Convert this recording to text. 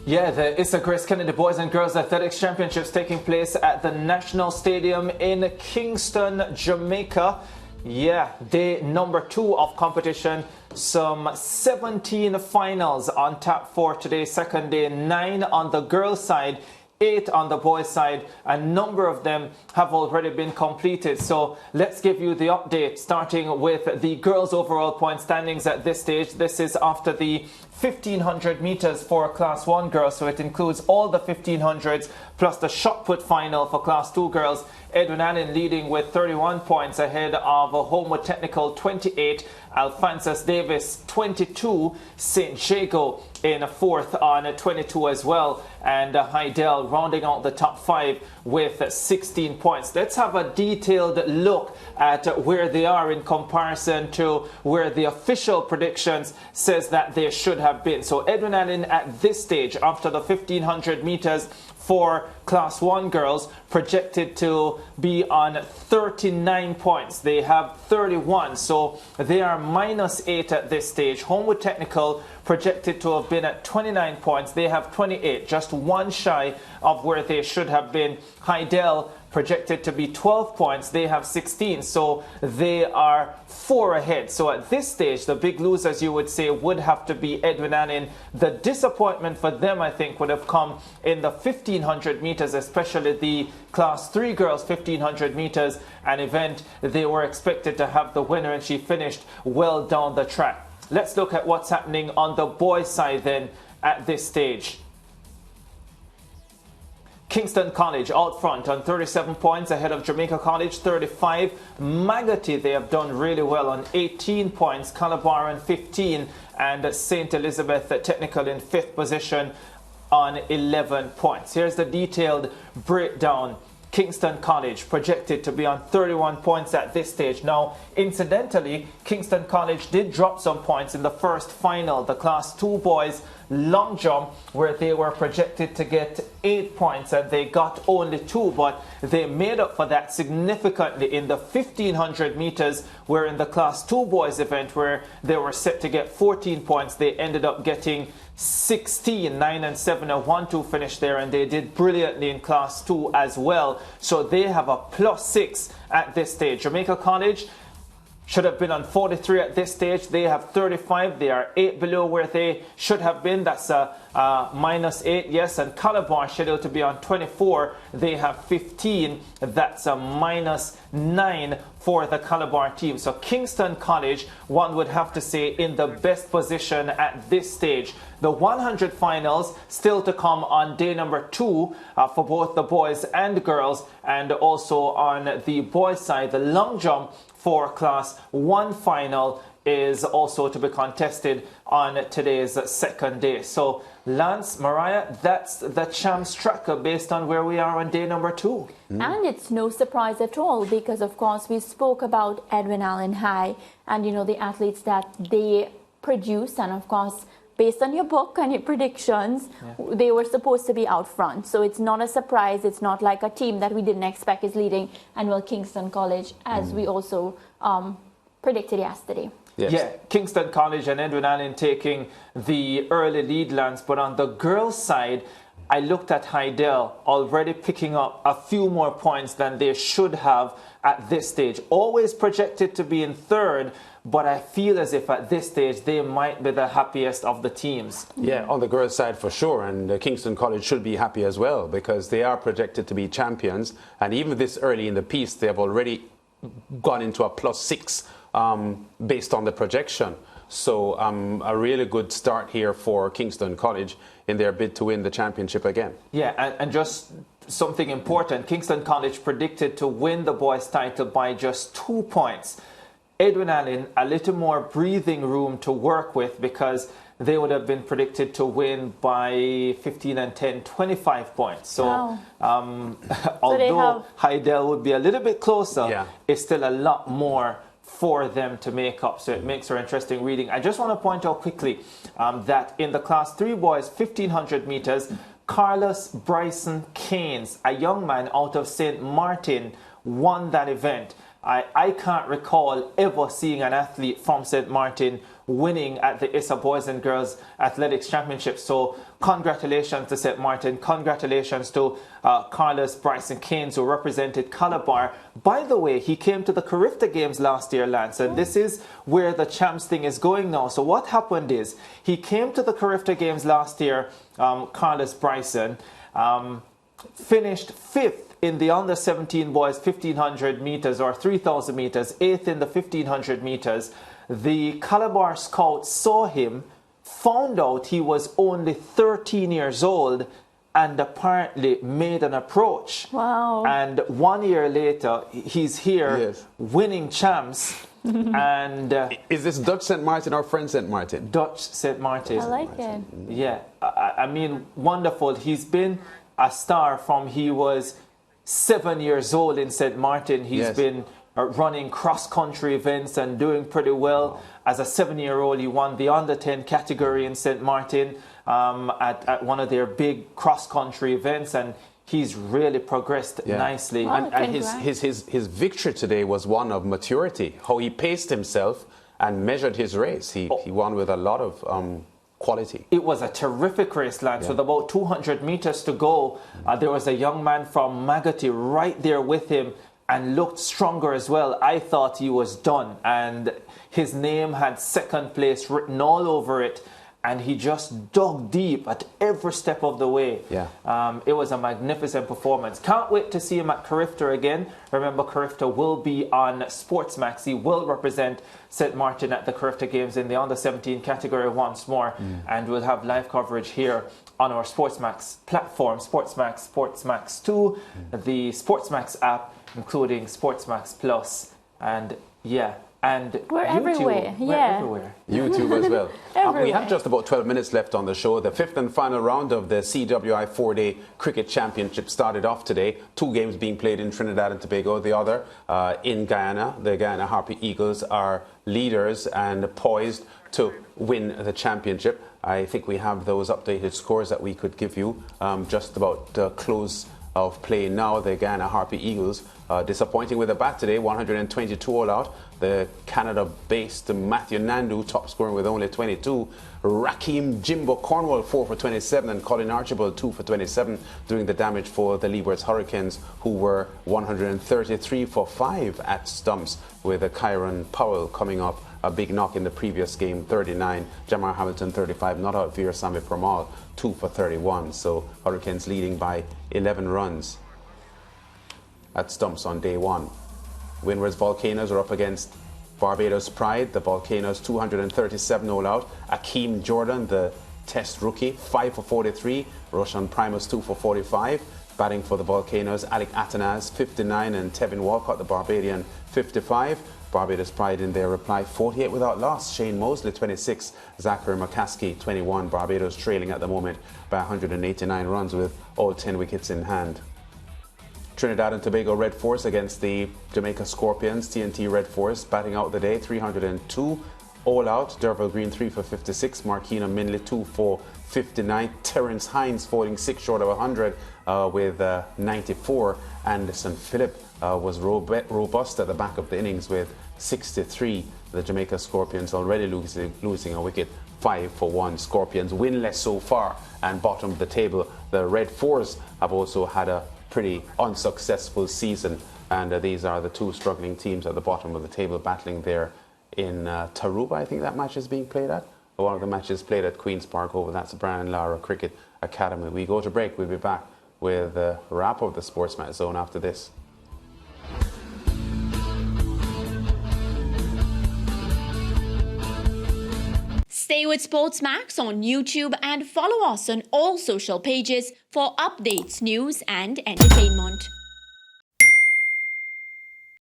Yeah, the Issa Grace Kennedy Boys and Girls Athletics Championships taking place at the National Stadium in Kingston, Jamaica. Yeah, day number 2 of competition. Some 17 finals on tap for today, second day. 9 on the girls' side, 8 on the boys' side. A number of them have already been completed. So let's give you the update, starting with the girls' overall point standings at this stage. This is after the 1500 meters for Class 1 girls, so it includes all the 1500s plus the shot put final for Class 2 girls. Edwin Allen leading with 31 points ahead of Homewood Technical 28, Alphonsus Davis 22, St. Jago in 4th on 22 as well, and Heidel rounding out the top 5 with 16 points. Let's have a detailed look at where they are in comparison to where the official predictions says that they should have been. So Edwin Allen at this stage, after the 1500 meters for Class 1 girls, projected to be on 39 points. They have 31, so they are -8 at this stage. Homewood Technical projected to have been at 29 points. They have 28, just one shy of where they should have been. Heidel projected to be 12 points. They have 16, so they are 4 ahead. So at this stage, the big losers, you would say, would have to be Edwin Allen. The disappointment for them, I think, would have come in the 1500 meters, especially the Class 3 girls 1500 meters, an event they were expected to have the winner, and she finished well down the track. Let's look at what's happening on the boys' side then at this stage. Kingston College out front on 37 points ahead of Jamaica College 35. Magotty, they have done really well on 18 points. Calabar on 15, and St. Elizabeth Technical in 5th position on 11 points. Here's the detailed breakdown. Kingston College projected to be on 31 points at this stage. Now, incidentally, Kingston College did drop some points in the first final, the Class 2 boys long jump, where they were projected to get 8 points and they got only 2, but they made up for that significantly in the 1500 meters, where in the Class 2 boys event, where they were set to get 14 points, they ended up getting 16, 9 and 7, a 1-2 finish there, and they did brilliantly in Class 2 as well. So they have a +6 at this stage. Jamaica College should have been on 43 at this stage. They have 35. They are 8 below where they should have been. That's a -8, yes. And Calabar scheduled to be on 24. They have 15. That's a -9 for the Calabar team. So Kingston College, one would have to say, in the best position at this stage. The 100 finals still to come on day number 2 for both the boys and girls, and also on the boys' side, the long jump for Class 1 final is also to be contested on today's second day. So, Lance, Mariah, that's the Champs tracker based on where we are on day number 2. And it's no surprise at all, because, of course, we spoke about Edwin Allen High and, you know, the athletes that they produce. And, of course, based on your book and your predictions, they were supposed to be out front. So it's not a surprise. It's not like a team that we didn't expect is leading. And, well, Kingston College, as we also predicted yesterday. Yes. Yeah, Kingston College and Edwin Allen taking the early lead, Lance. But on the girls' side, I looked at Heidel already picking up a few more points than they should have at this stage. Always projected to be in 3rd, but I feel as if at this stage they might be the happiest of the teams. Yeah, on the girls' side for sure, and Kingston College should be happy as well, because they are projected to be champions, and even this early in the piece they have already gone into a +6 based on the projection. So a really good start here for Kingston College in their bid to win the championship again. Yeah, and just something important, Kingston College predicted to win the boys' title by just 2 points. Edwin Allen, a little more breathing room to work with, because they would have been predicted to win by 15 and 10, 25 points. So, although Heidel would be a little bit closer, it's still a lot more for them to make up. So it makes for interesting reading. I just want to point out quickly that in the Class 3 boys 1500 meters, Carlos Bryson Keynes, a young man out of St. Martin, won that event. I can't recall ever seeing an athlete from St. Martin winning at the ISA Boys and Girls Athletics Championship. So congratulations to St. Martin. Congratulations to Carlos Bryson Keynes, who represented Calabar. By the way, he came to the Carifta Games last year, Lance, and this is where the champs thing is going now. So what happened is he came to the Carifta Games last year, Carlos Bryson, finished 5th in the under-17 boys 1500 meters or 3000 meters, 8th in the 1500 meters. The Calabar scouts saw him, found out he was only 13 years old, and apparently made an approach. Wow. And 1 year later, he's here winning champs. And is this Dutch St. Martin or French St. Martin? Dutch St. Martin. I like it. Yeah, I mean, wonderful. He's been a star from he was 7 years old in St. Martin. He's been running cross-country events and doing pretty well. As a 7-year-old, he won the under-10 category in St. Martin at one of their big cross-country events, and he's really progressed nicely. And his victory today was one of maturity, how he paced himself and measured his race. He won with a lot of quality. It was a terrific race, Lance. With about 200 meters to go, there was a young man from Magotty right there with him and looked stronger as well. I thought he was done, and his name had second place written all over it, and he just dug deep at every step of the way. It was a magnificent performance. Can't wait to see him at Carifta again. Remember, Carifta will be on SportsMax. He will represent St. Martin at the Carifta Games in the under-17 category once more, and we'll have live coverage here on our SportsMax platform, SportsMax, SportsMax 2, the SportsMax app, including SportsMax Plus, and and we're YouTube. everywhere. We're everywhere. YouTube as well. Everywhere. We have just about 12 minutes left on the show. The 5th and final round of the CWI 4-day cricket championship started off today. 2 games being played in Trinidad and Tobago, the other in Guyana. The Guyana Harpy Eagles are leaders and poised to win the championship. I think we have those updated scores that we could give you just about close of play now. The Guyana Harpy Eagles disappointing with a bat today, 122 all out. The Canada-based Matthew Nandu top scoring with only 22. Rakeem Jimbo Cornwall 4 for 27 and Colin Archibald 2 for 27 doing the damage for the Leewards Hurricanes, who were 133 for 5 at stumps, with a Kyron Powell coming off a big knock in the previous game, 39. Jamar Hamilton 35, not out Veerasamy Permal 2 for 31. So Hurricanes leading by 11 runs at stumps on day one. Windward's Volcanoes are up against Barbados Pride. The Volcanoes 237 all out. Akeem Jordan, the test rookie, 5 for 43. Roshan Primus 2 for 45. Batting for the Volcanoes, Alec Atanaz 59 and Tevin Walcott, the Barbadian, 55. Barbados Pride in their reply, 48 without loss. Shane Mosley 26, Zachary McCaskey 21. Barbados trailing at the moment by 189 runs with all 10 wickets in hand. Trinidad and Tobago Red Force against the Jamaica Scorpions. TNT Red Force batting out the day, 302 all out. Derval Green 3 for 56. Markina Minley 2 for 59. Terence Hines falling 6 short of 100 with 94. Anderson Phillip was robust at the back of the innings with 63. The Jamaica Scorpions already losing a wicket, 5 for 1. Scorpions winless so far and bottom of the table. The Red Force have also had a pretty unsuccessful season, and these are the 2 struggling teams at the bottom of the table battling there in Taruba. I think that match is being played at. One of the matches played at Queen's Park over. That's Brian Lara Cricket Academy. We go to break. We'll be back with a wrap of the SportsMax Zone after this. Stay with SportsMax on YouTube and follow us on all social pages for updates, news and entertainment.